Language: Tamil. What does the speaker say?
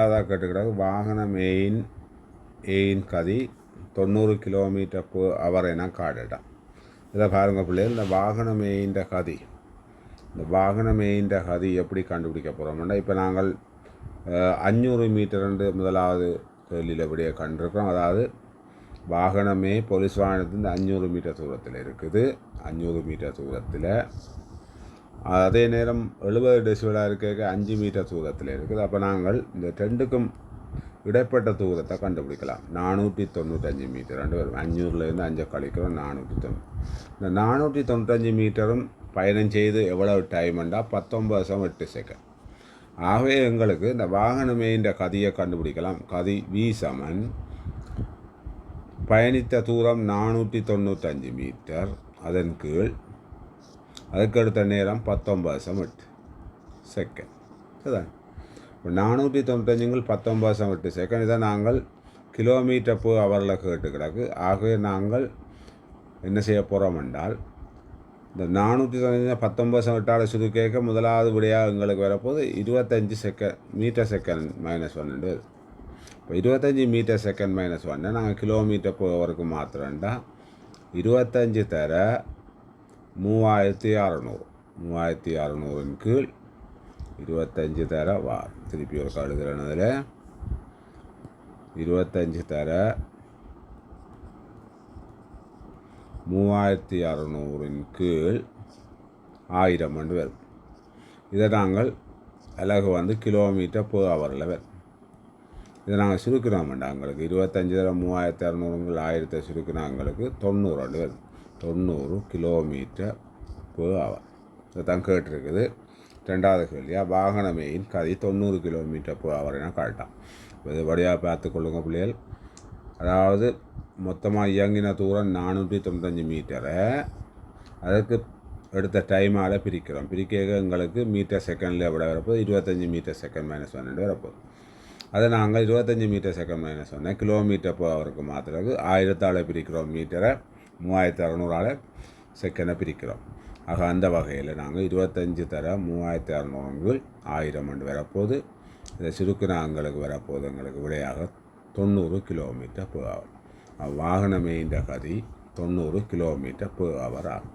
அதாக கேட்டுக்கிறாங்க வாகனம் ஏயின் கதி 90 km/h என காட்டிட்டான். இதை பாருங்கள் பிள்ளைகள், இந்த வாகனம் ஏயின்ற கதி எப்படி கண்டுபிடிக்க போகிறோம்னா, இப்போ நாங்கள் 500 மீட்டர் முதலாவது கேள்வியில் எப்படியே கண்டிருக்கிறோம். அதாவது வாகனமே போலீஸ் வாகனத்துலேருந்து 500 மீட்டர் தூரத்தில் இருக்குது. 500 மீட்டர் தூரத்தில், அதே நேரம் 70 டெசிபலாக இருக்க 5 மீட்டர் தூரத்தில் இருக்குது. அப்போ நாங்கள் இந்த ரெண்டுக்கும் இடைப்பட்ட தூரத்தை கண்டுபிடிக்கலாம். 495 மீட்டர் 500லேருந்து 5 கழிக்கிறோம் 490. இந்த 495 மீட்டரும் பயணம் செய்து எவ்வளவு டைம்ண்டா 19.8 செகண்ட். ஆகவே எங்களுக்கு இந்த வாகனமேன்ற கதியை கண்டுபிடிக்கலாம். கதி V சமன் பயணித்த தூரம் 495 மீட்டர், அதன் கீழ் அதுக்கடுத்த நேரம் 19.8 செகண்ட். அதுதான் இப்போ 495 19.8 செகண்ட். இதை நாங்கள் km/h கேட்டுக்கிறாக்கு. ஆகவே நாங்கள் என்ன செய்ய போகிறோம் என்றால், இந்த 495 19.8 சுருக்கேக்க முதலாவது விடையாக எங்களுக்கு வரப்போது 25 மீட்டர் செகண்ட் -1. இப்போ 25 மீட்டர் செகண்ட் -1 நாங்கள் km/h மாத்திரண்டா 25 தர 3600 கீழ் 25 தர திருப்பி ஒரு கழுதுறனதில் 25 தர 3600 கீழ் 1000 வரும். இதை நாங்கள் அலகு km/h வரும். இதை நாங்கள் சுருக்கினோம்டா எங்களுக்கு 25 தர 3600 1000 சுருக்கினாங்களுக்கு 90 வரும். 90 km/h. இதை தான் கேட்டிருக்குது. ரெண்டாவது கேள்வியா வாகனமேயின் கதி 90 km/h என காட்டான். இது வழியாக பார்த்துக்கொள்ளுங்க பிள்ளைகள். அதாவது மொத்தமாக இயங்கின தூரம் 495 மீட்டரை அதுக்கு எடுத்த டைமால் பிரிக்கிறோம். பிரிக்க எங்களுக்கு மீட்டர் செகண்டில் எவ்வளோ வரப்போது 25 மீட்டர் செகண்ட் -1 வரப்போகுது. அதை நாங்கள் 25 மீட்டர் செகண்ட் -1 km/h மாத்திரக்கு 1000ஆல் பிரிக்கிறோம். மீட்டரை 3600ஆல் செகண்டை பிரிக்கிறோம். ஆக அந்த வகையில் நாங்கள் 25 தர 3600 1000 வரப்போது. இதை சுருக்கின எங்களுக்கு வரப்போது எங்களுக்கு விடையாக 90 km/h. வாகனமேன்ற கதி 90 km/h ஆகும்.